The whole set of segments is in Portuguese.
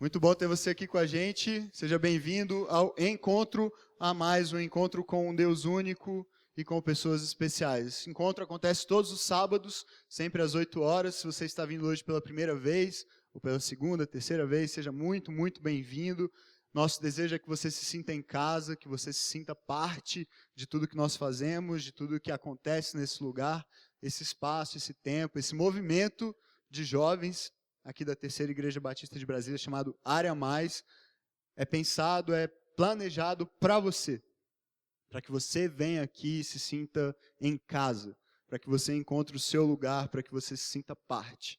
Muito bom ter você aqui com a gente. Seja bem-vindo ao Encontro a Mais, um encontro com um Deus único e com pessoas especiais. Esse encontro acontece todos os sábados, sempre às 8 horas. Se você está vindo hoje pela primeira vez, ou pela segunda, terceira vez, seja muito, muito bem-vindo. Nosso desejo é que você se sinta em casa, que você se sinta parte de tudo que nós fazemos, de tudo que acontece nesse lugar, esse espaço, esse tempo, esse movimento de jovens aqui da Terceira Igreja Batista de Brasília, chamado Área Mais, é pensado, é planejado para você, para que você venha aqui e se sinta em casa, para que você encontre o seu lugar, para que você se sinta parte.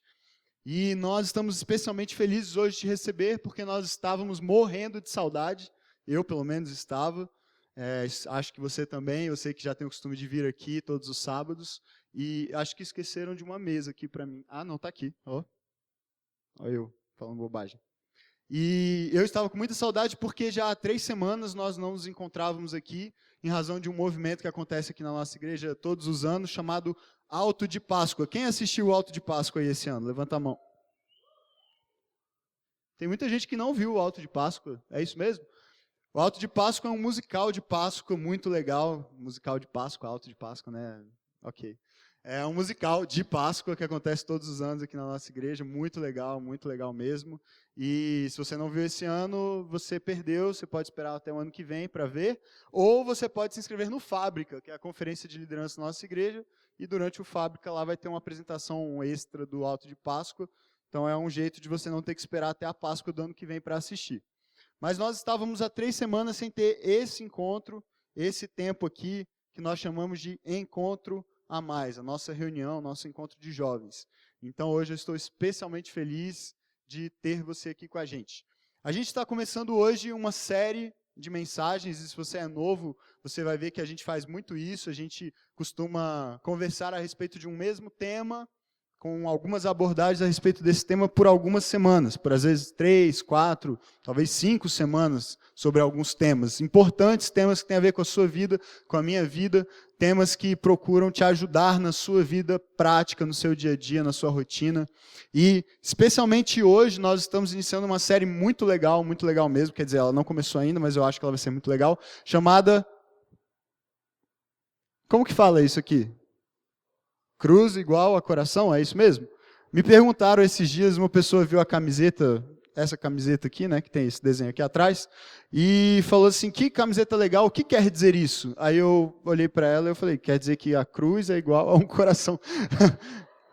E nós estamos especialmente felizes hoje de te receber, porque nós estávamos morrendo de saudade, eu pelo menos estava, acho que você também, eu sei que já tem o costume de vir aqui todos os sábados, e acho que esqueceram de uma mesa aqui para mim. Ah, não, está aqui, ó. Olha eu, falando bobagem. E eu estava com muita saudade porque já há 3 semanas nós não nos encontrávamos aqui, em razão de um movimento que acontece aqui na nossa igreja todos os anos, chamado Alto de Páscoa. Quem assistiu o Alto de Páscoa aí esse ano? Levanta a mão. Tem muita gente que não viu o Alto de Páscoa, é isso mesmo? O Alto de Páscoa é um musical de Páscoa muito legal. Musical de Páscoa, Alto de Páscoa, né? Ok. É um musical de Páscoa que acontece todos os anos aqui na nossa igreja, muito legal mesmo. E se você não viu esse ano, você perdeu, você pode esperar até o ano que vem para ver, ou você pode se inscrever no Fábrica, que é a conferência de liderança da nossa igreja, e durante o Fábrica lá vai ter uma apresentação extra do Alto de Páscoa, então é um jeito de você não ter que esperar até a Páscoa do ano que vem para assistir. Mas nós estávamos há 3 semanas sem ter esse encontro, esse tempo aqui, que nós chamamos de Encontro a Mais, a nossa reunião, nosso encontro de jovens. Então hoje eu estou especialmente feliz de ter você aqui com a gente. A gente está começando hoje uma série de mensagens, e se você é novo, você vai ver que a gente faz muito isso, a gente costuma conversar a respeito de um mesmo tema, com algumas abordagens a respeito desse tema por algumas semanas, por às vezes 3, 4, talvez 5 semanas sobre alguns temas importantes, temas que têm a ver com a sua vida, com a minha vida, temas que procuram te ajudar na sua vida prática, no seu dia a dia, na sua rotina. E especialmente hoje nós estamos iniciando uma série muito legal mesmo, quer dizer, ela não começou ainda, mas eu acho que ela vai ser muito legal, chamada... Como que fala isso aqui? Cruz igual a coração, é isso mesmo? Me perguntaram esses dias, uma pessoa viu a camiseta, essa camiseta aqui, né, que tem esse desenho aqui atrás, e falou assim, que camiseta legal, o que quer dizer isso? Aí eu olhei para ela e eu falei, quer dizer que a cruz é igual a um coração.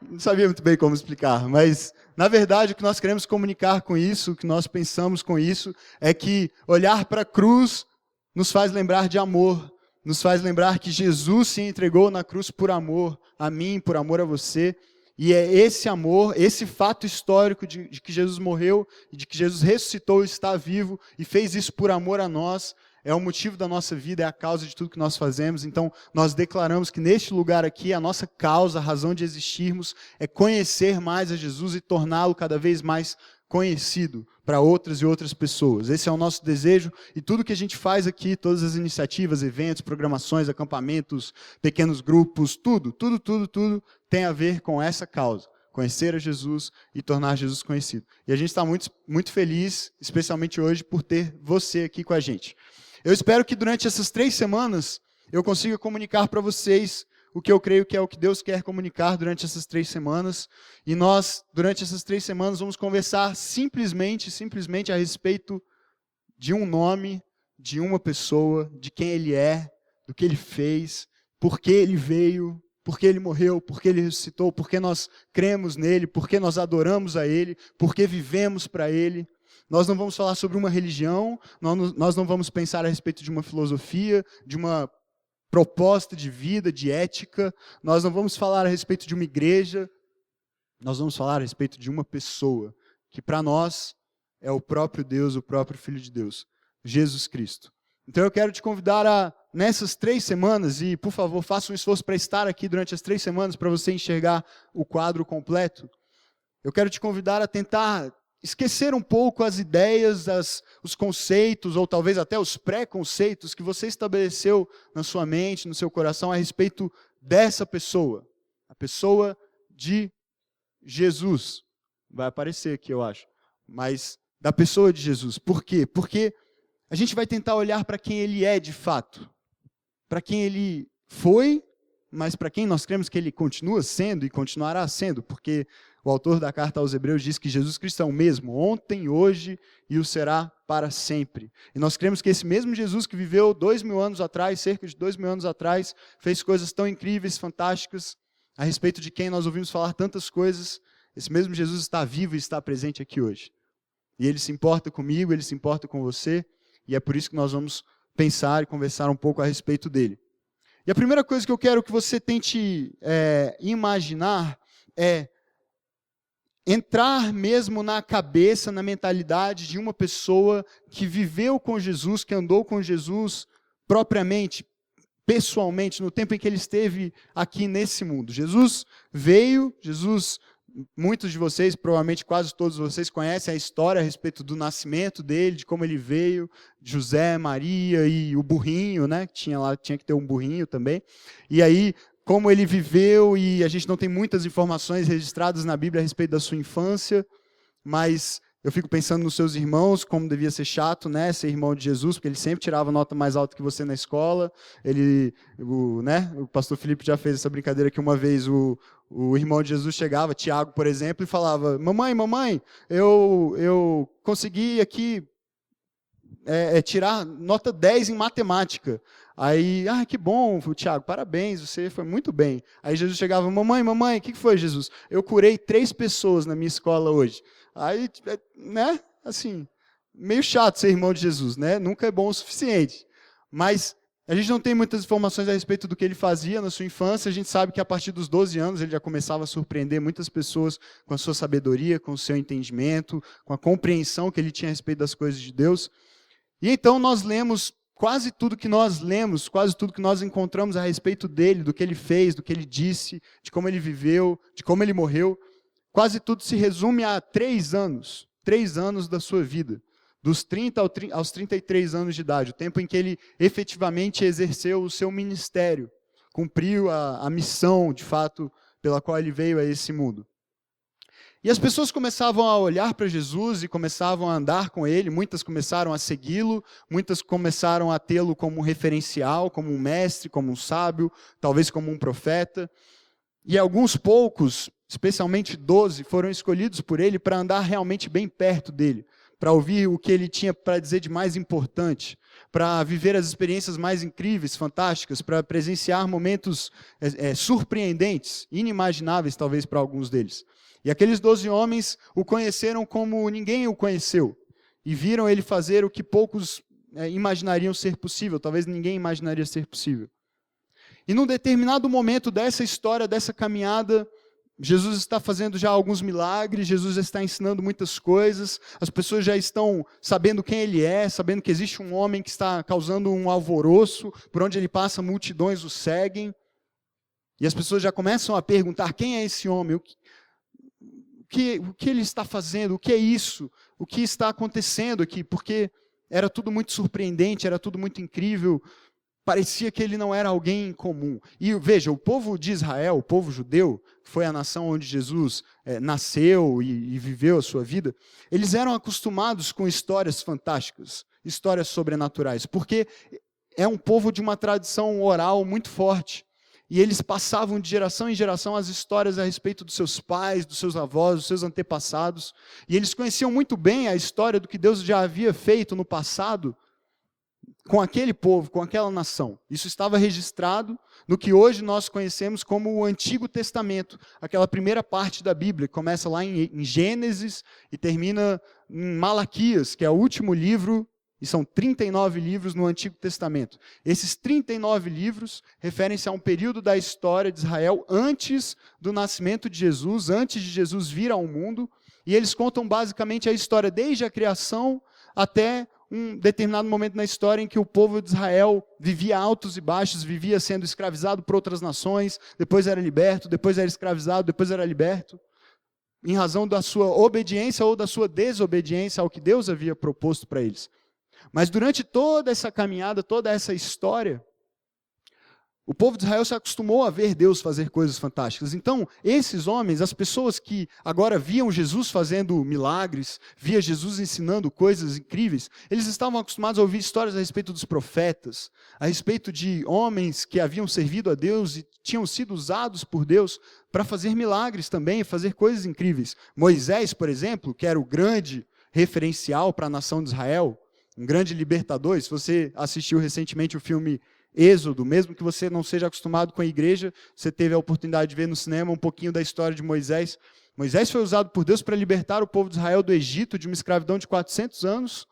Não sabia muito bem como explicar, mas na verdade o que nós queremos comunicar com isso, o que nós pensamos com isso, é que olhar para a cruz nos faz lembrar de amor, nos faz lembrar que Jesus se entregou na cruz por amor a mim, por amor a você, e é esse amor, esse fato histórico de que Jesus morreu, e de que Jesus ressuscitou, está vivo, e fez isso por amor a nós, é o motivo da nossa vida, é a causa de tudo que nós fazemos. Então nós declaramos que neste lugar aqui, a nossa causa, a razão de existirmos, é conhecer mais a Jesus e torná-lo cada vez mais conhecido para outras e outras pessoas. Esse é o nosso desejo, e tudo que a gente faz aqui, todas as iniciativas, eventos, programações, acampamentos, pequenos grupos, tudo tem a ver com essa causa, conhecer a Jesus e tornar Jesus conhecido. E a gente está muito, muito feliz, especialmente hoje, por ter você aqui com a gente. Eu espero que durante essas 3 semanas eu consiga comunicar para vocês o que eu creio que é o que Deus quer comunicar durante essas 3 semanas. E nós, durante essas 3 semanas, vamos conversar simplesmente a respeito de um nome, de uma pessoa, de quem ele é, do que ele fez, por que ele veio, por que ele morreu, por que ele ressuscitou, por que nós cremos nele, por que nós adoramos a ele, por que vivemos para ele. Nós não vamos falar sobre uma religião, nós não vamos pensar a respeito de uma filosofia, de uma proposta de vida, de ética, nós não vamos falar a respeito de uma igreja, nós vamos falar a respeito de uma pessoa, que para nós é o próprio Deus, o próprio Filho de Deus, Jesus Cristo. Então eu quero te convidar nessas 3 semanas, e por favor faça um esforço para estar aqui durante as 3 semanas, para você enxergar o quadro completo, eu quero te convidar a tentar esquecer um pouco as ideias, os conceitos, ou talvez até os preconceitos que você estabeleceu na sua mente, no seu coração, a respeito dessa pessoa. A pessoa de Jesus. Vai aparecer aqui, eu acho. Mas da pessoa de Jesus. Por quê? Porque a gente vai tentar olhar para quem ele é de fato, para quem ele foi, mas para quem nós cremos que ele continua sendo e continuará sendo, porque o autor da carta aos Hebreus diz que Jesus Cristo é o mesmo, ontem, hoje e o será para sempre. E nós cremos que esse mesmo Jesus que viveu 2000 anos atrás, cerca de 2000 anos atrás, fez coisas tão incríveis, fantásticas, a respeito de quem nós ouvimos falar tantas coisas, esse mesmo Jesus está vivo e está presente aqui hoje. E ele se importa comigo, ele se importa com você, e é por isso que nós vamos pensar e conversar um pouco a respeito dele. E a primeira coisa que eu quero que você tente imaginar é entrar mesmo na cabeça, na mentalidade de uma pessoa que viveu com Jesus, que andou com Jesus propriamente, pessoalmente, no tempo em que ele esteve aqui nesse mundo. Jesus veio, muitos de vocês, provavelmente quase todos vocês conhecem a história a respeito do nascimento dele, de como ele veio, José, Maria e o burrinho, né? Tinha que ter um burrinho também. E aí, como ele viveu, e a gente não tem muitas informações registradas na Bíblia a respeito da sua infância, mas eu fico pensando nos seus irmãos, como devia ser chato, né, ser irmão de Jesus, porque ele sempre tirava nota mais alta que você na escola. O pastor Felipe já fez essa brincadeira que uma vez o irmão de Jesus chegava, Tiago, por exemplo, e falava: mamãe, eu consegui aqui tirar nota 10 em matemática. Aí, que bom, Tiago, parabéns, você foi muito bem. Aí Jesus chegava: mamãe, o que foi, Jesus? Eu curei 3 pessoas na minha escola hoje. Aí, né, assim, meio chato ser irmão de Jesus, né? Nunca é bom o suficiente. Mas a gente não tem muitas informações a respeito do que ele fazia na sua infância. A gente sabe que a partir dos 12 anos ele já começava a surpreender muitas pessoas com a sua sabedoria, com o seu entendimento, com a compreensão que ele tinha a respeito das coisas de Deus. E então nós lemos quase tudo que nós lemos, quase tudo que nós encontramos a respeito dele, do que ele fez, do que ele disse, de como ele viveu, de como ele morreu. Quase tudo se resume a 3 anos da sua vida, dos 30 aos 33 anos de idade, o tempo em que ele efetivamente exerceu o seu ministério, cumpriu a missão, de fato, pela qual ele veio a esse mundo. E as pessoas começavam a olhar para Jesus e começavam a andar com ele, muitas começaram a segui-lo, muitas começaram a tê-lo como um referencial, como um mestre, como um sábio, talvez como um profeta. E alguns poucos, especialmente 12, foram escolhidos por ele para andar realmente bem perto dele, para ouvir o que ele tinha para dizer de mais importante, para viver as experiências mais incríveis, fantásticas, para presenciar momentos surpreendentes, inimagináveis talvez para alguns deles. E aqueles 12 homens o conheceram como ninguém o conheceu, e viram ele fazer o que poucos imaginariam ser possível, talvez ninguém imaginaria ser possível. E num determinado momento dessa história, dessa caminhada, Jesus está fazendo já alguns milagres, Jesus está ensinando muitas coisas, as pessoas já estão sabendo quem ele é, sabendo que existe um homem que está causando um alvoroço, por onde ele passa multidões o seguem, e as pessoas já começam a perguntar: quem é esse homem? O que ele está fazendo? O que é isso? O que está acontecendo aqui? Porque era tudo muito surpreendente, era tudo muito incrível. Parecia que ele não era alguém comum. E veja, o povo de Israel, o povo judeu, que foi a nação onde Jesus nasceu e viveu a sua vida, eles eram acostumados com histórias fantásticas, histórias sobrenaturais, porque é um povo de uma tradição oral muito forte. E eles passavam de geração em geração as histórias a respeito dos seus pais, dos seus avós, dos seus antepassados. E eles conheciam muito bem a história do que Deus já havia feito no passado com aquele povo, com aquela nação. Isso estava registrado no que hoje nós conhecemos como o Antigo Testamento, aquela primeira parte da Bíblia, que começa lá em Gênesis e termina em Malaquias, que é o último livro, e são 39 livros no Antigo Testamento. Esses 39 livros referem-se a um período da história de Israel antes do nascimento de Jesus, antes de Jesus vir ao mundo, e eles contam basicamente a história desde a criação até um determinado momento na história em que o povo de Israel vivia altos e baixos, vivia sendo escravizado por outras nações, depois era liberto, depois era escravizado, depois era liberto, em razão da sua obediência ou da sua desobediência ao que Deus havia proposto para eles. Mas durante toda essa caminhada, toda essa história, O povo de Israel se acostumou a ver Deus fazer coisas fantásticas. Então, esses homens, as pessoas que agora viam Jesus fazendo milagres, via Jesus ensinando coisas incríveis, eles estavam acostumados a ouvir histórias a respeito dos profetas, a respeito de homens que haviam servido a Deus e tinham sido usados por Deus para fazer milagres também, fazer coisas incríveis. Moisés, por exemplo, que era o grande referencial para a nação de Israel, um grande libertador. Se você assistiu recentemente o filme Êxodo, mesmo que você não seja acostumado com a igreja, você teve a oportunidade de ver no cinema um pouquinho da história de Moisés. Moisés foi usado por Deus para libertar o povo de Israel do Egito, de uma escravidão de 400 anos.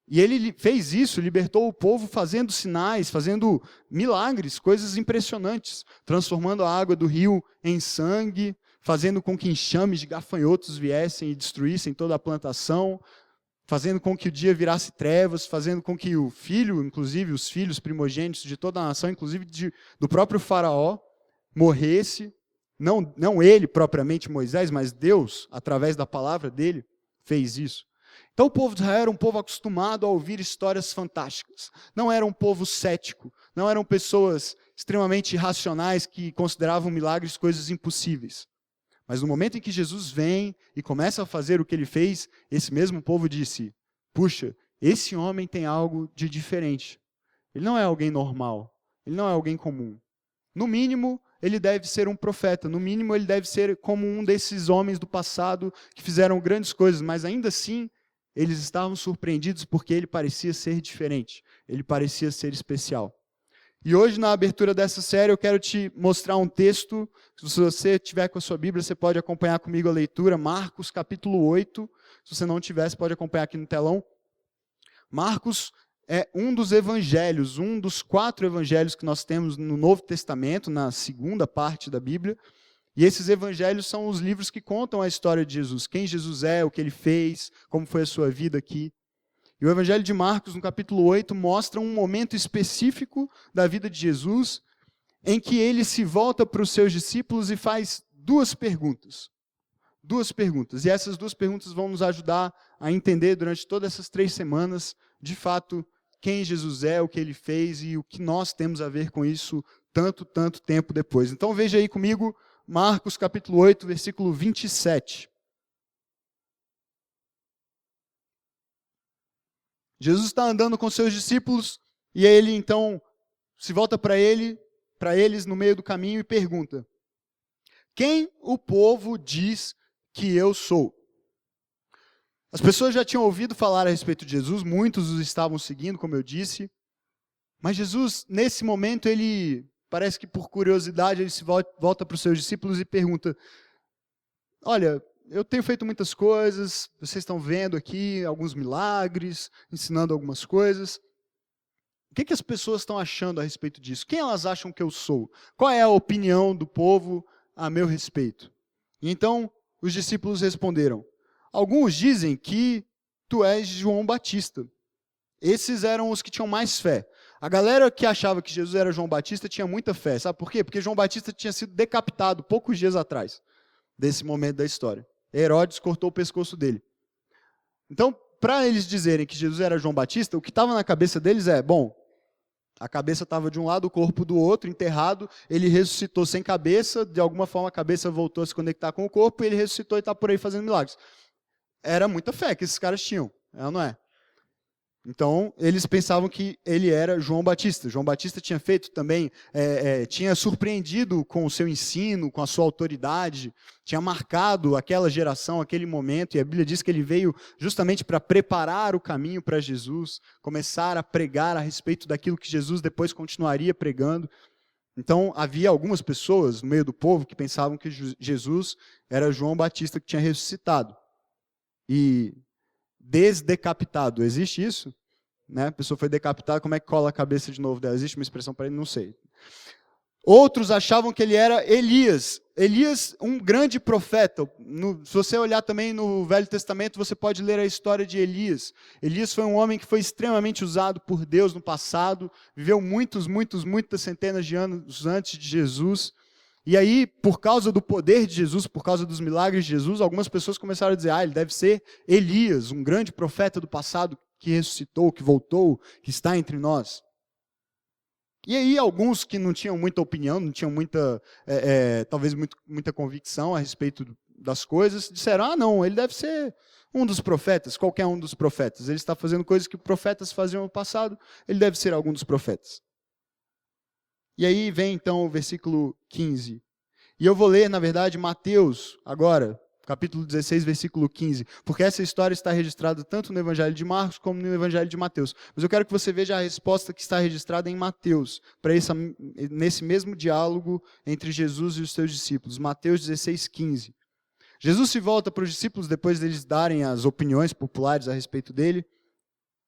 E ele fez isso, libertou o povo fazendo sinais, fazendo milagres, coisas impressionantes, transformando a água do rio em sangue, fazendo com que enxames de gafanhotos viessem e destruíssem toda a plantação, fazendo com que o dia virasse trevas, fazendo com que o filho, inclusive os filhos primogênitos de toda a nação, inclusive do próprio faraó, morresse. Não ele propriamente, Moisés, mas Deus, através da palavra dele, fez isso. Então o povo de Israel era um povo acostumado a ouvir histórias fantásticas. Não era um povo cético, não eram pessoas extremamente irracionais que consideravam milagres coisas impossíveis. Mas no momento em que Jesus vem e começa a fazer o que ele fez, esse mesmo povo disse: puxa, esse homem tem algo de diferente. Ele não é alguém normal, ele não é alguém comum. No mínimo, ele deve ser um profeta, no mínimo ele deve ser como um desses homens do passado que fizeram grandes coisas, mas ainda assim, eles estavam surpreendidos porque ele parecia ser diferente, ele parecia ser especial. E hoje, na abertura dessa série, eu quero te mostrar um texto. Se você tiver com a sua Bíblia, você pode acompanhar comigo a leitura. Marcos, capítulo 8. Se você não tiver, você pode acompanhar aqui no telão. Marcos é um dos evangelhos, um dos 4 evangelhos que nós temos no Novo Testamento, na segunda parte da Bíblia. E esses evangelhos são os livros que contam a história de Jesus. Quem Jesus é, o que ele fez, como foi a sua vida aqui. E o Evangelho de Marcos, no capítulo 8, mostra um momento específico da vida de Jesus, em que ele se volta para os seus discípulos e faz 2 perguntas. 2 perguntas. E essas 2 perguntas vão nos ajudar a entender durante todas essas 3 semanas, de fato, quem Jesus é, o que ele fez e o que nós temos a ver com isso tanto tempo depois. Então veja aí comigo, Marcos capítulo 8, versículo 27. Jesus está andando com seus discípulos e ele então se volta para eles no meio do caminho e pergunta: quem o povo diz que eu sou? As pessoas já tinham ouvido falar a respeito de Jesus, muitos os estavam seguindo, como eu disse, mas Jesus, nesse momento, ele parece que por curiosidade, ele se volta para os seus discípulos e pergunta: olha, eu tenho feito muitas coisas, vocês estão vendo aqui alguns milagres, ensinando algumas coisas. O que as pessoas estão achando a respeito disso? Quem elas acham que eu sou? Qual é a opinião do povo a meu respeito? E então os discípulos responderam: alguns dizem que tu és João Batista. Esses eram os que tinham mais fé. A galera que achava que Jesus era João Batista tinha muita fé. Sabe por quê? Porque João Batista tinha sido decapitado poucos dias atrás desse momento da história. Herodes cortou o pescoço dele. Então, para eles dizerem que Jesus era João Batista, o que estava na cabeça deles é: bom, a cabeça estava de um lado, o corpo do outro, enterrado, ele ressuscitou sem cabeça, de alguma forma a cabeça voltou a se conectar com o corpo, e ele ressuscitou e está por aí fazendo milagres. Era muita fé que esses caras tinham, não é? Então, eles pensavam que ele era João Batista. João Batista tinha feito também, tinha surpreendido com o seu ensino, com a sua autoridade, tinha marcado aquela geração, aquele momento, e a Bíblia diz que ele veio justamente para preparar o caminho para Jesus, começar a pregar a respeito daquilo que Jesus depois continuaria pregando. Então, havia algumas pessoas no meio do povo que pensavam que Jesus era João Batista que tinha ressuscitado. E desdecapitado, existe isso? Né? A pessoa foi decapitada, como é que cola a cabeça de novo dela? Existe uma expressão para ele? Não sei. Outros achavam que ele era Elias. Elias, um grande profeta. Se você olhar também no Velho Testamento, você pode ler a história de Elias. Elias foi um homem que foi extremamente usado por Deus no passado, viveu muitas centenas de anos antes de Jesus. E aí, por causa do poder de Jesus, por causa dos milagres de Jesus, algumas pessoas começaram a dizer: ele deve ser Elias, um grande profeta do passado que ressuscitou, que voltou, que está entre nós. E aí alguns que não tinham muita opinião, não tinham talvez muita convicção a respeito das coisas, disseram, não, ele deve ser um dos profetas, qualquer um dos profetas. Ele está fazendo coisas que profetas faziam no passado, ele deve ser algum dos profetas. E aí vem então o versículo 15. E eu vou ler, na verdade, Mateus, agora, capítulo 16, versículo 15, porque essa história está registrada tanto no Evangelho de Marcos como no Evangelho de Mateus. Mas eu quero que você veja a resposta que está registrada em Mateus, nesse mesmo diálogo entre Jesus e os seus discípulos. Mateus 16, 15. Jesus se volta para os discípulos depois deles darem as opiniões populares a respeito dele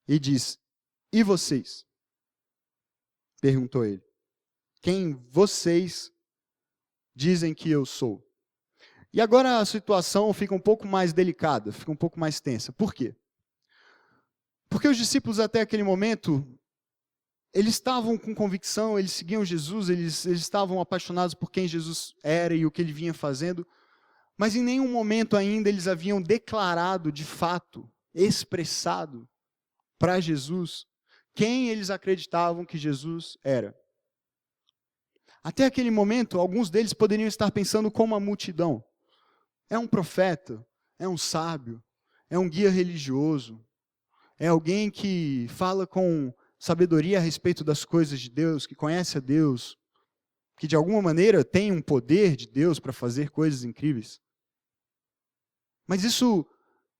e diz, e vocês? Perguntou ele. Quem vocês dizem que eu sou? E agora a situação fica um pouco mais delicada, fica um pouco mais tensa. Por quê? Porque os discípulos até aquele momento, eles estavam com convicção, eles seguiam Jesus, eles estavam apaixonados por quem Jesus era e o que ele vinha fazendo, mas em nenhum momento ainda eles haviam declarado de fato, expressado para Jesus, quem eles acreditavam que Jesus era. Até aquele momento, alguns deles poderiam estar pensando como a multidão. É um profeta, é um sábio, é um guia religioso, é alguém que fala com sabedoria a respeito das coisas de Deus, que conhece a Deus, que de alguma maneira tem um poder de Deus para fazer coisas incríveis. Mas isso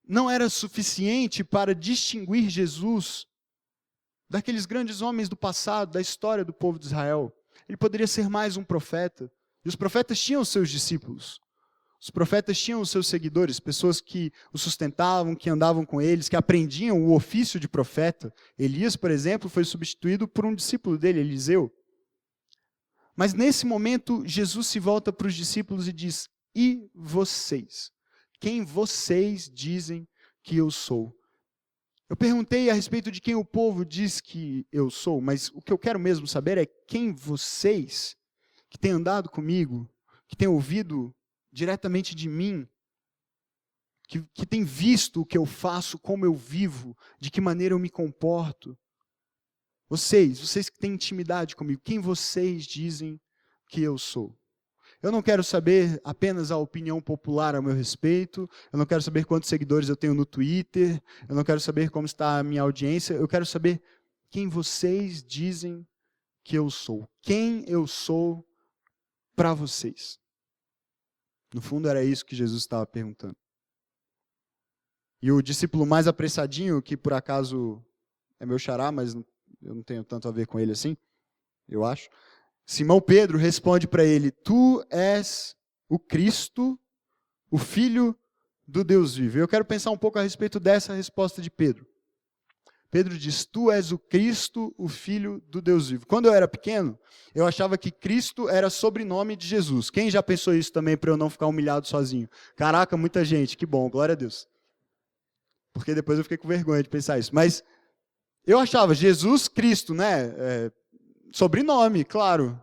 não era suficiente para distinguir Jesus daqueles grandes homens do passado, da história do povo de Israel. Ele poderia ser mais um profeta. E os profetas tinham os seus discípulos. Os profetas tinham os seus seguidores, pessoas que o sustentavam, que andavam com eles, que aprendiam o ofício de profeta. Elias, por exemplo, foi substituído por um discípulo dele, Eliseu. Mas nesse momento, Jesus se volta para os discípulos e diz, e vocês? Quem vocês dizem que eu sou? Eu perguntei a respeito de quem o povo diz que eu sou, mas o que eu quero mesmo saber é quem vocês, que têm andado comigo, que têm ouvido diretamente de mim, que têm visto o que eu faço, como eu vivo, de que maneira eu me comporto. Vocês que têm intimidade comigo, quem vocês dizem que eu sou? Eu não quero saber apenas a opinião popular a meu respeito, eu não quero saber quantos seguidores eu tenho no Twitter, eu não quero saber como está a minha audiência, eu quero saber quem vocês dizem que eu sou. Quem eu sou para vocês. No fundo era isso que Jesus estava perguntando. E o discípulo mais apressadinho, que por acaso é meu xará, mas eu não tenho tanto a ver com ele assim, eu acho. Simão Pedro responde para ele, tu és o Cristo, o Filho do Deus vivo. Eu quero pensar um pouco a respeito dessa resposta de Pedro. Pedro diz, tu és o Cristo, o Filho do Deus vivo. Quando eu era pequeno, eu achava que Cristo era sobrenome de Jesus. Quem já pensou isso também para eu não ficar humilhado sozinho? Caraca, muita gente, que bom, glória a Deus. Porque depois eu fiquei com vergonha de pensar isso. Mas eu achava Jesus Cristo, né? Sobrenome, claro.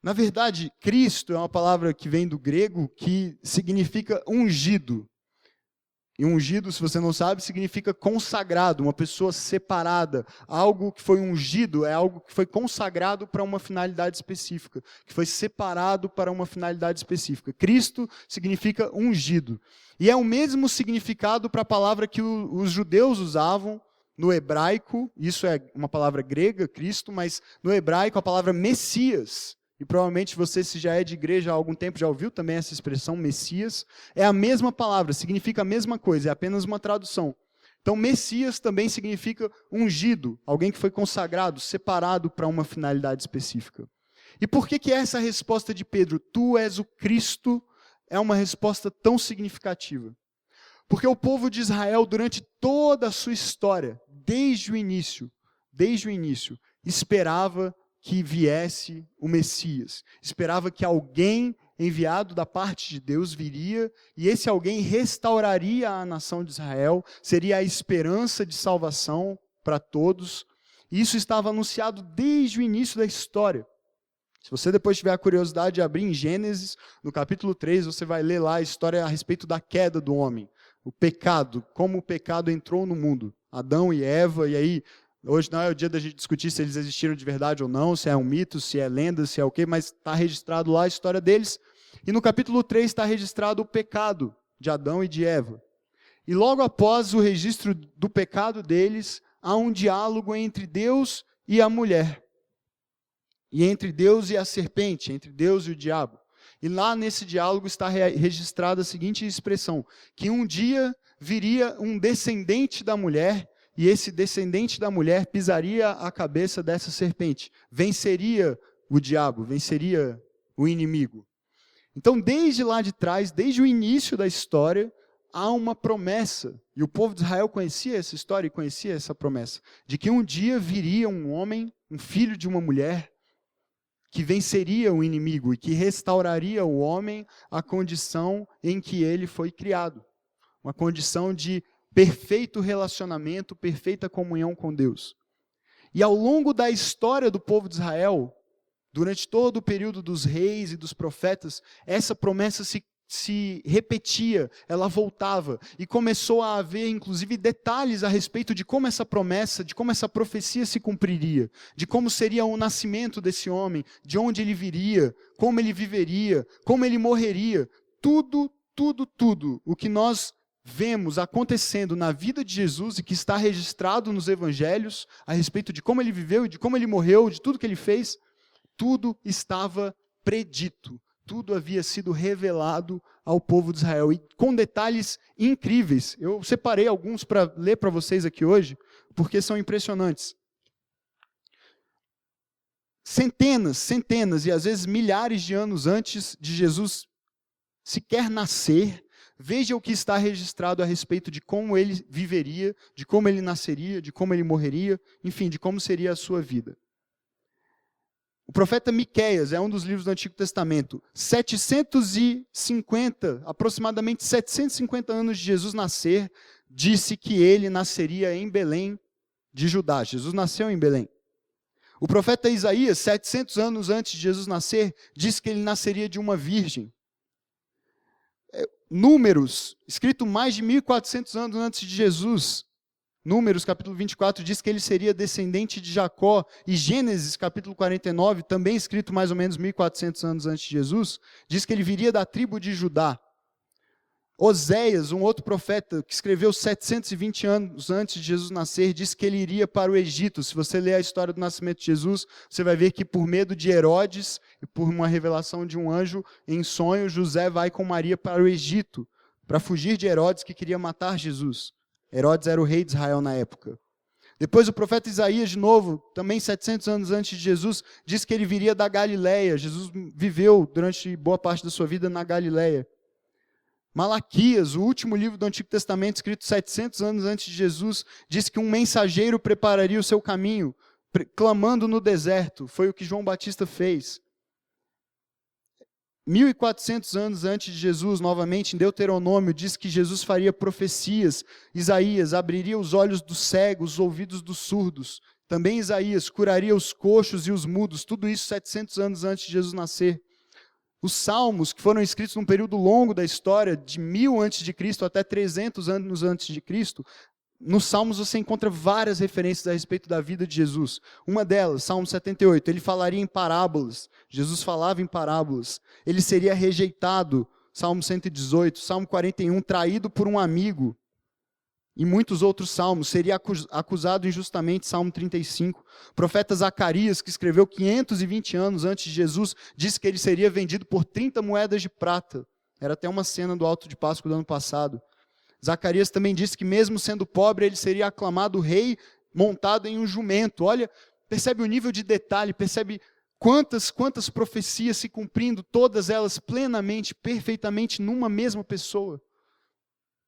Na verdade, Cristo é uma palavra que vem do grego que significa ungido. E ungido, se você não sabe, significa consagrado, uma pessoa separada. Algo que foi ungido é algo que foi consagrado para uma finalidade específica, que foi separado para uma finalidade específica. Cristo significa ungido. E é o mesmo significado para a palavra que os judeus usavam no hebraico, isso é uma palavra grega, Cristo, mas no hebraico a palavra Messias. E provavelmente você, se já é de igreja há algum tempo, já ouviu também essa expressão Messias. É a mesma palavra, significa a mesma coisa, é apenas uma tradução. Então, Messias também significa ungido, alguém que foi consagrado, separado para uma finalidade específica. E por que essa resposta de Pedro, tu és o Cristo, é uma resposta tão significativa? Porque o povo de Israel, durante toda a sua história, desde o início, esperava que viesse o Messias. Esperava que alguém enviado da parte de Deus viria, e esse alguém restauraria a nação de Israel, seria a esperança de salvação para todos. E isso estava anunciado desde o início da história. Se você depois tiver a curiosidade de abrir em Gênesis, no capítulo 3, você vai ler lá a história a respeito da queda do homem. O pecado, como o pecado entrou no mundo. Adão e Eva, e aí Hoje não é o dia da gente discutir se eles existiram de verdade ou não, se é um mito, se é lenda, se é o quê, mas está registrado lá a história deles. E no capítulo 3 está registrado o pecado de Adão e de Eva. E logo após o registro do pecado deles, há um diálogo entre Deus e a mulher. E entre Deus e a serpente, entre Deus e o diabo. E lá nesse diálogo está registrada a seguinte expressão, que um dia viria um descendente da mulher, e esse descendente da mulher pisaria a cabeça dessa serpente, venceria o diabo, venceria o inimigo. Então, desde lá de trás, desde o início da história, há uma promessa, e o povo de Israel conhecia essa história e conhecia essa promessa, de que um dia viria um homem, um filho de uma mulher, que venceria o inimigo e que restauraria o homem à condição em que ele foi criado. Uma condição de perfeito relacionamento, perfeita comunhão com Deus. E ao longo da história do povo de Israel, durante todo o período dos reis e dos profetas, essa promessa se repetia, ela voltava, e começou a haver, inclusive, detalhes a respeito de como essa promessa, de como essa profecia se cumpriria, de como seria o nascimento desse homem, de onde ele viria, como ele viveria, como ele morreria. Tudo o que nós vemos acontecendo na vida de Jesus e que está registrado nos evangelhos, a respeito de como ele viveu e de como ele morreu, de tudo que ele fez, tudo estava predito. Tudo havia sido revelado ao povo de Israel, e com detalhes incríveis. Eu separei alguns para ler para vocês aqui hoje, porque são impressionantes. Centenas e às vezes milhares de anos antes de Jesus sequer nascer, veja o que está registrado a respeito de como ele viveria, de como ele nasceria, de como ele morreria, enfim, de como seria a sua vida. O profeta Miqueias é um dos livros do Antigo Testamento. Aproximadamente 750 anos de Jesus nascer, disse que ele nasceria em Belém de Judá. Jesus nasceu em Belém. O profeta Isaías, 700 anos antes de Jesus nascer, disse que ele nasceria de uma virgem. Números, escrito mais de 1400 anos antes de Jesus, Números, capítulo 24, diz que ele seria descendente de Jacó, e Gênesis, capítulo 49, também escrito mais ou menos 1400 anos antes de Jesus, diz que ele viria da tribo de Judá. Oséias, um outro profeta que escreveu 720 anos antes de Jesus nascer, diz que ele iria para o Egito. Se você ler a história do nascimento de Jesus, você vai ver que por medo de Herodes e por uma revelação de um anjo em sonho, José vai com Maria para o Egito, para fugir de Herodes que queria matar Jesus. Herodes era o rei de Israel na época. Depois o profeta Isaías, de novo, também 700 anos antes de Jesus, diz que ele viria da Galileia. Jesus viveu durante boa parte da sua vida na Galileia. Malaquias, o último livro do Antigo Testamento, escrito 700 anos antes de Jesus, diz que um mensageiro prepararia o seu caminho, clamando no deserto. Foi o que João Batista fez. 1400 anos antes de Jesus, novamente, em Deuteronômio, diz que Jesus faria profecias. Isaías abriria os olhos dos cegos, os ouvidos dos surdos. Também Isaías curaria os coxos e os mudos. Tudo isso 700 anos antes de Jesus nascer. Os Salmos, que foram escritos num período longo da história, de 1000 antes de Cristo até 300 anos antes de Cristo, nos Salmos você encontra várias referências a respeito da vida de Jesus. Uma delas, Salmo 78, ele falaria em parábolas. Jesus falava em parábolas. Ele seria rejeitado, Salmo 118, Salmo 41, traído por um amigo. E muitos outros salmos. Seria acusado injustamente, Salmo 35. O profeta Zacarias, que escreveu 520 anos antes de Jesus, disse que ele seria vendido por 30 moedas de prata. Era até uma cena do Alto de Páscoa do ano passado. Zacarias também disse que mesmo sendo pobre, ele seria aclamado rei montado em um jumento. Olha, percebe o nível de detalhe, percebe quantas profecias se cumprindo, todas elas plenamente, perfeitamente numa mesma pessoa.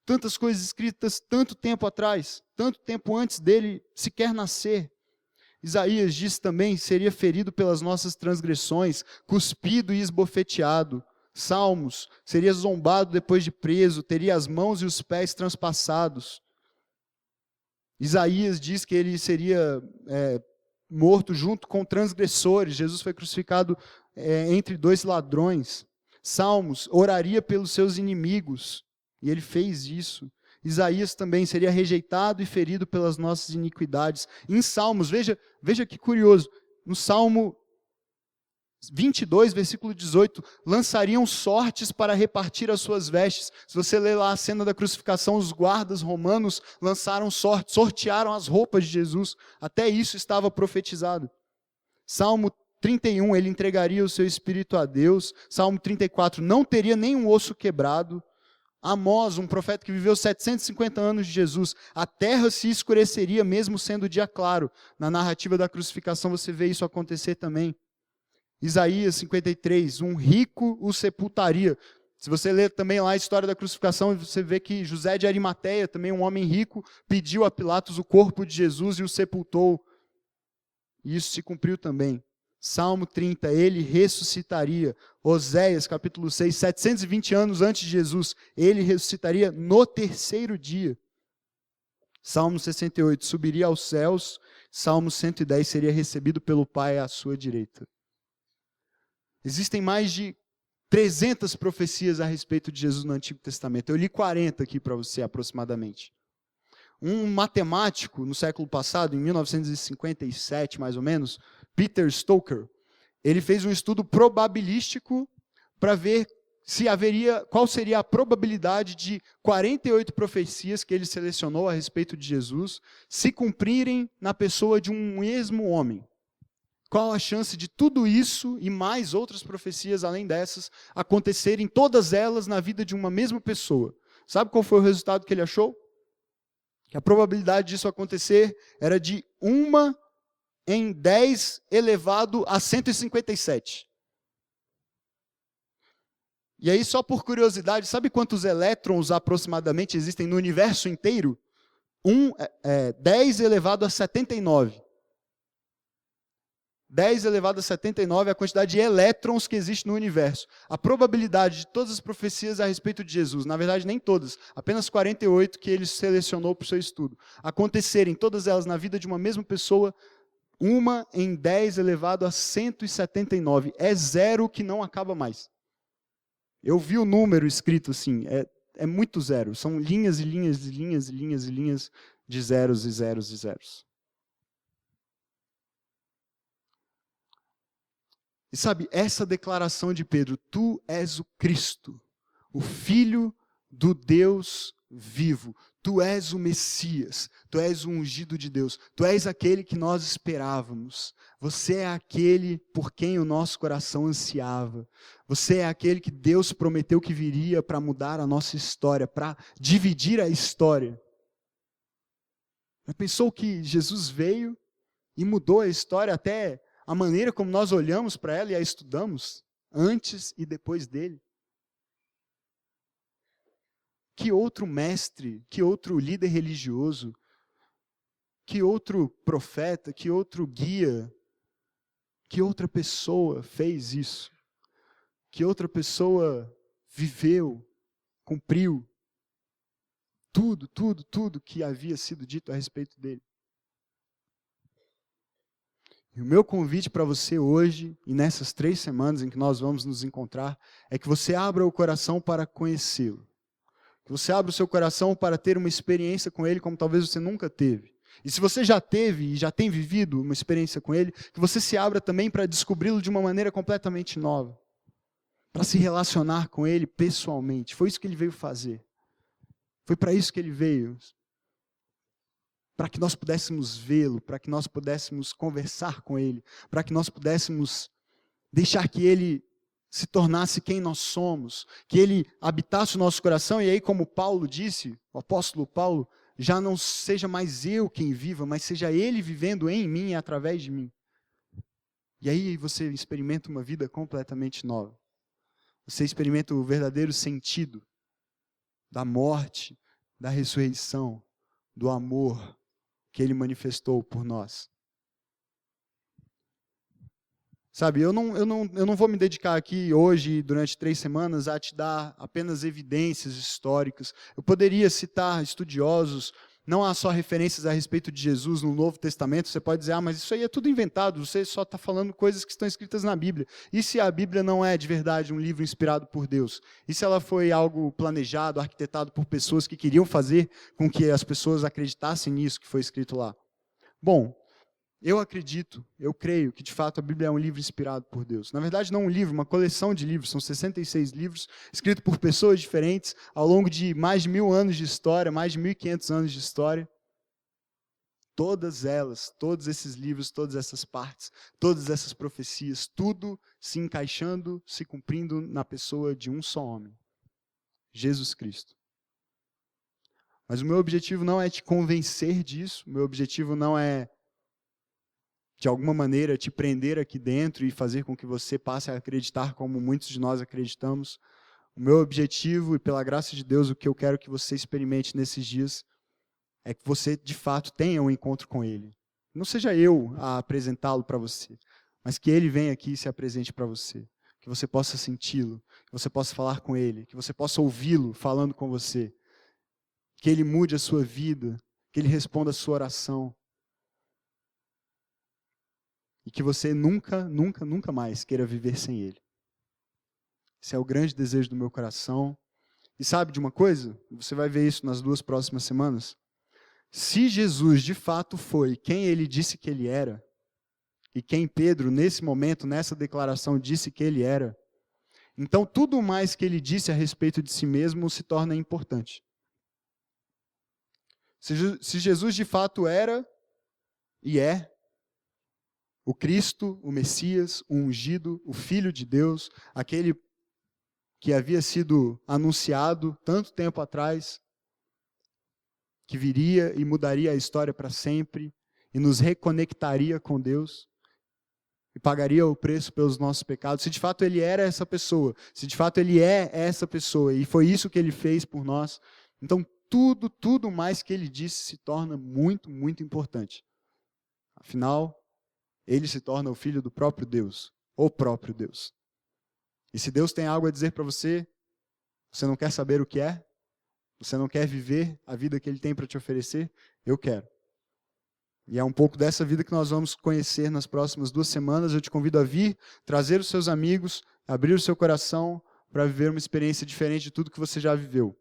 Tantas coisas escritas tanto tempo atrás, tanto tempo antes dele sequer nascer. Isaías diz também, seria ferido pelas nossas transgressões, cuspido e esbofeteado. Salmos, seria zombado depois de preso, teria as mãos e os pés transpassados. Isaías diz que ele seria morto junto com transgressores. Jesus foi crucificado entre dois ladrões. Salmos, oraria pelos seus inimigos, e ele fez isso. Isaías também seria rejeitado e ferido pelas nossas iniquidades. Em Salmos, veja que curioso, no Salmo 22, versículo 18, lançariam sortes para repartir as suas vestes. Se você ler lá a cena da crucificação, os guardas romanos lançaram sortes, sortearam as roupas de Jesus. Até isso estava profetizado. Salmo 31, ele entregaria o seu espírito a Deus. Salmo 34, não teria nenhum osso quebrado. Amós, um profeta que viveu 750 anos de Jesus, a terra se escureceria mesmo sendo dia claro. Na narrativa da crucificação você vê isso acontecer também. Isaías 53, um rico o sepultaria. Se você ler também lá a história da crucificação, você vê que José de Arimateia, também um homem rico, pediu a Pilatos o corpo de Jesus e o sepultou. E isso se cumpriu também. Salmo 30, ele ressuscitaria. Oséias, capítulo 6, 720 anos antes de Jesus, ele ressuscitaria no terceiro dia. Salmo 68, subiria aos céus. Salmo 110, seria recebido pelo Pai à sua direita. Existem mais de 300 profecias a respeito de Jesus no Antigo Testamento. Eu li 40 aqui para você, aproximadamente. Um matemático, no século passado, em 1957, mais ou menos, Peter Stoker, ele fez um estudo probabilístico para ver qual seria a probabilidade de 48 profecias que ele selecionou a respeito de Jesus se cumprirem na pessoa de um mesmo homem. Qual a chance de tudo isso e mais outras profecias além dessas acontecerem, todas elas na vida de uma mesma pessoa? Sabe qual foi o resultado que ele achou? Que a probabilidade disso acontecer era de 1 em 10 elevado a 157. E aí, só por curiosidade, sabe quantos elétrons aproximadamente existem no universo inteiro? 10 elevado a 79. 10 elevado a 79 é a quantidade de elétrons que existe no universo. A probabilidade de todas as profecias a respeito de Jesus, na verdade nem todas, apenas 48 que ele selecionou para o seu estudo, acontecerem todas elas na vida de uma mesma pessoa, 1 em 10 elevado a 179. É zero que não acaba mais. Eu vi o número escrito assim, é muito zero. São linhas e linhas e linhas e linhas e linhas de zeros e zeros e zeros. E sabe, essa declaração de Pedro, tu és o Cristo, o Filho do Deus vivo, tu és o Messias, tu és o ungido de Deus, tu és aquele que nós esperávamos, você é aquele por quem o nosso coração ansiava, você é aquele que Deus prometeu que viria para mudar a nossa história, para dividir a história. Já pensou que Jesus veio e mudou a história até a maneira como nós olhamos para ela e a estudamos, antes e depois dele? Que outro mestre, que outro líder religioso, que outro profeta, que outro guia, que outra pessoa fez isso? Que outra pessoa viveu, cumpriu tudo que havia sido dito a respeito dele? E o meu convite para você hoje, e nessas 3 semanas em que nós vamos nos encontrar, é que você abra o coração para conhecê-lo. Que você abra o seu coração para ter uma experiência com ele como talvez você nunca teve. E se você já teve e já tem vivido uma experiência com ele, que você se abra também para descobri-lo de uma maneira completamente nova. Para se relacionar com ele pessoalmente. Foi isso que ele veio fazer. Foi para isso que ele veio. Para que nós pudéssemos vê-lo, para que nós pudéssemos conversar com ele, para que nós pudéssemos deixar que ele se tornasse quem nós somos, que ele habitasse o nosso coração, e aí, como Paulo disse, o apóstolo Paulo, já não seja mais eu quem viva, mas seja ele vivendo em mim e através de mim. E aí você experimenta uma vida completamente nova. Você experimenta o verdadeiro sentido da morte, da ressurreição, do amor que ele manifestou por nós. Sabe, eu não vou me dedicar aqui hoje, durante 3 semanas, a te dar apenas evidências históricas. Eu poderia citar estudiosos não há só referências a respeito de Jesus no Novo Testamento. Você pode dizer, mas isso aí é tudo inventado, você só está falando coisas que estão escritas na Bíblia. E se a Bíblia não é de verdade um livro inspirado por Deus? E se ela foi algo planejado, arquitetado por pessoas que queriam fazer com que as pessoas acreditassem nisso que foi escrito lá? Bom, eu acredito, eu creio que de fato a Bíblia é um livro inspirado por Deus. Na verdade, não um livro, uma coleção de livros. São 66 livros, escritos por pessoas diferentes, ao longo de mais de 1000 anos de história, mais de 1500 anos de história. Todas elas, todos esses livros, todas essas partes, todas essas profecias, tudo se encaixando, se cumprindo na pessoa de um só homem, Jesus Cristo. Mas o meu objetivo não é te convencer disso, o meu objetivo não é de alguma maneira te prender aqui dentro e fazer com que você passe a acreditar como muitos de nós acreditamos. O meu objetivo, e pela graça de Deus, o que eu quero que você experimente nesses dias, é que você de fato tenha um encontro com Ele. Não seja eu a apresentá-lo para você, mas que Ele venha aqui e se apresente para você. Que você possa senti-lo, que você possa falar com Ele, que você possa ouvi-lo falando com você. Que Ele mude a sua vida, que Ele responda a sua oração. E que você nunca, nunca, nunca mais queira viver sem Ele. Esse é o grande desejo do meu coração. E sabe de uma coisa? Você vai ver isso nas 2 próximas semanas. Se Jesus de fato foi quem Ele disse que Ele era, e quem Pedro, nesse momento, nessa declaração, disse que Ele era, então tudo mais que Ele disse a respeito de si mesmo se torna importante. Se Jesus de fato era e é o Cristo, o Messias, o ungido, o Filho de Deus, aquele que havia sido anunciado tanto tempo atrás, que viria e mudaria a história para sempre, e nos reconectaria com Deus, e pagaria o preço pelos nossos pecados. Se de fato Ele era essa pessoa, se de fato Ele é essa pessoa, e foi isso que Ele fez por nós, então tudo mais que Ele disse se torna muito, muito importante. Afinal, Ele se torna o Filho do próprio Deus, o próprio Deus. E se Deus tem algo a dizer para você, você não quer saber o que é? Você não quer viver a vida que Ele tem para te oferecer? Eu quero. E é um pouco dessa vida que nós vamos conhecer nas próximas 2 semanas. Eu te convido a vir, trazer os seus amigos, abrir o seu coração para viver uma experiência diferente de tudo que você já viveu.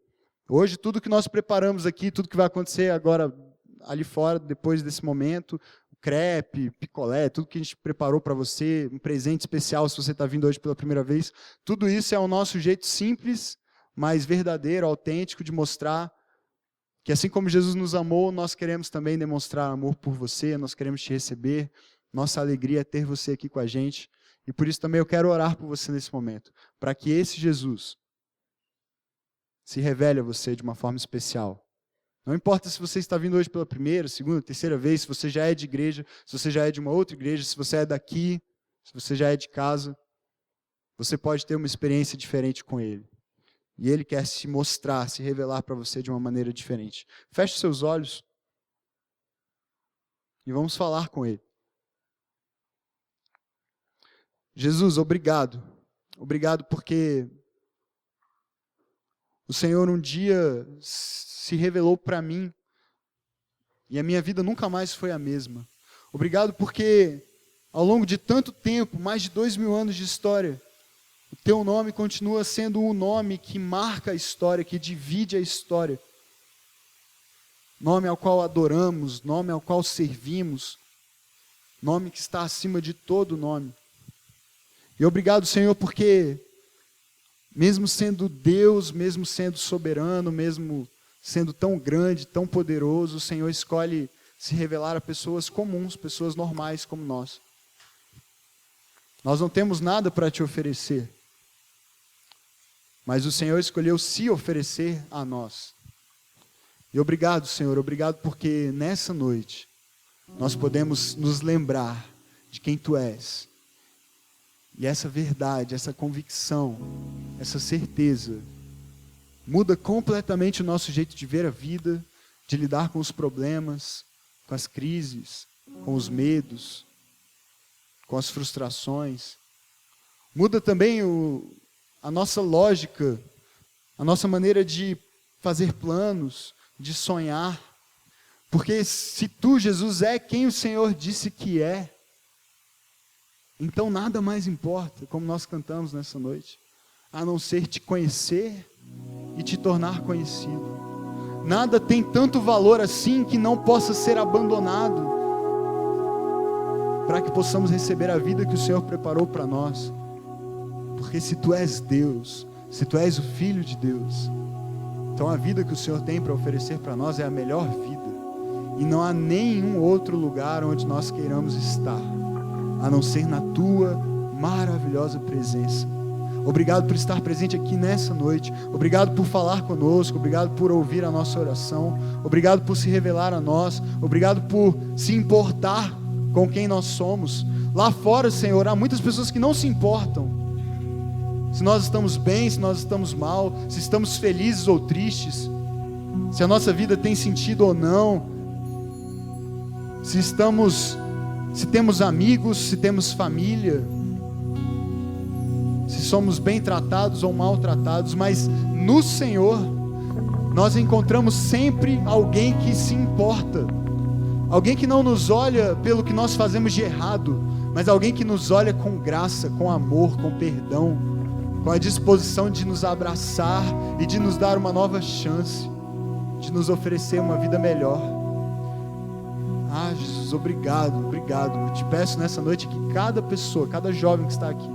Hoje, tudo que nós preparamos aqui, tudo que vai acontecer agora ali fora, depois desse momento, crepe, picolé, tudo que a gente preparou para você, um presente especial se você está vindo hoje pela primeira vez, tudo isso é o nosso jeito simples, mas verdadeiro, autêntico de mostrar que assim como Jesus nos amou, nós queremos também demonstrar amor por você, nós queremos te receber, nossa alegria é ter você aqui com a gente, e por isso também eu quero orar por você nesse momento, para que esse Jesus se revele a você de uma forma especial. Não importa se você está vindo hoje pela primeira, segunda, terceira vez, se você já é de igreja, se você já é de uma outra igreja, se você é daqui, se você já é de casa, você pode ter uma experiência diferente com Ele. E Ele quer se mostrar, se revelar para você de uma maneira diferente. Feche seus olhos e vamos falar com Ele. Jesus, obrigado. Obrigado porque o Senhor um dia se revelou para mim e a minha vida nunca mais foi a mesma. Obrigado porque ao longo de tanto tempo, mais de 2000 anos de história, o teu nome continua sendo um nome que marca a história, que divide a história. Nome ao qual adoramos, nome ao qual servimos, nome que está acima de todo nome. E obrigado, Senhor, porque mesmo sendo Deus, mesmo sendo soberano, mesmo sendo tão grande, tão poderoso, o Senhor escolhe se revelar a pessoas comuns, pessoas normais como nós. Nós não temos nada para te oferecer, mas o Senhor escolheu se oferecer a nós. E obrigado, Senhor, obrigado porque nessa noite nós podemos nos lembrar de quem Tu és. E essa verdade, essa convicção, essa certeza muda completamente o nosso jeito de ver a vida, de lidar com os problemas, com as crises, com os medos, com as frustrações. Muda também a nossa lógica, a nossa maneira de fazer planos, de sonhar. Porque se tu, Jesus, é quem o Senhor disse que é, então nada mais importa, como nós cantamos nessa noite, a não ser te conhecer e te tornar conhecido. Nada tem tanto valor assim que não possa ser abandonado, para que possamos receber a vida que o Senhor preparou para nós. Porque se tu és Deus, se tu és o Filho de Deus, então a vida que o Senhor tem para oferecer para nós é a melhor vida. E não há nenhum outro lugar onde nós queiramos estar, a não ser na tua maravilhosa presença. Obrigado por estar presente aqui nessa noite. Obrigado por falar conosco. Obrigado por ouvir a nossa oração. Obrigado por se revelar a nós. Obrigado por se importar com quem nós somos. Lá fora, Senhor, há muitas pessoas que não se importam se nós estamos bem, se nós estamos mal, se estamos felizes ou tristes, se a nossa vida tem sentido ou não, se temos amigos, se temos família, se somos bem tratados ou mal tratados. Mas no Senhor nós encontramos sempre alguém que se importa, alguém que não nos olha pelo que nós fazemos de errado, mas alguém que nos olha com graça, com amor, com perdão, com a disposição de nos abraçar e de nos dar uma nova chance, de nos oferecer uma vida melhor. Jesus, obrigado. Eu te peço nessa noite que cada pessoa, cada jovem que está aqui,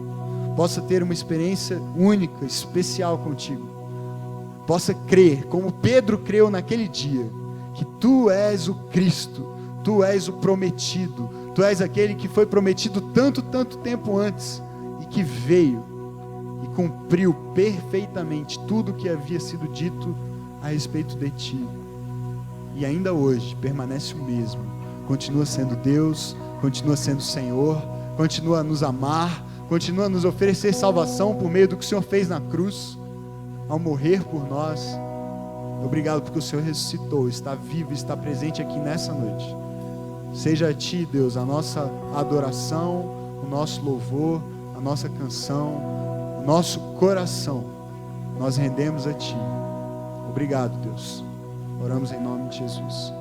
possa ter uma experiência única, especial contigo. Possa crer, como Pedro creu naquele dia, que tu és o Cristo, tu és o prometido, tu és aquele que foi prometido tanto tempo antes, e que veio e cumpriu perfeitamente tudo o que havia sido dito a respeito de ti. E ainda hoje permanece o mesmo, continua sendo Deus, continua sendo Senhor, continua a nos amar, continua a nos oferecer salvação por meio do que o Senhor fez na cruz, ao morrer por nós. Obrigado porque o Senhor ressuscitou, está vivo, está presente aqui nessa noite. Seja a Ti, Deus, a nossa adoração, o nosso louvor, a nossa canção, o nosso coração, nós rendemos a Ti. Obrigado, Deus. Oramos em nome de Jesus.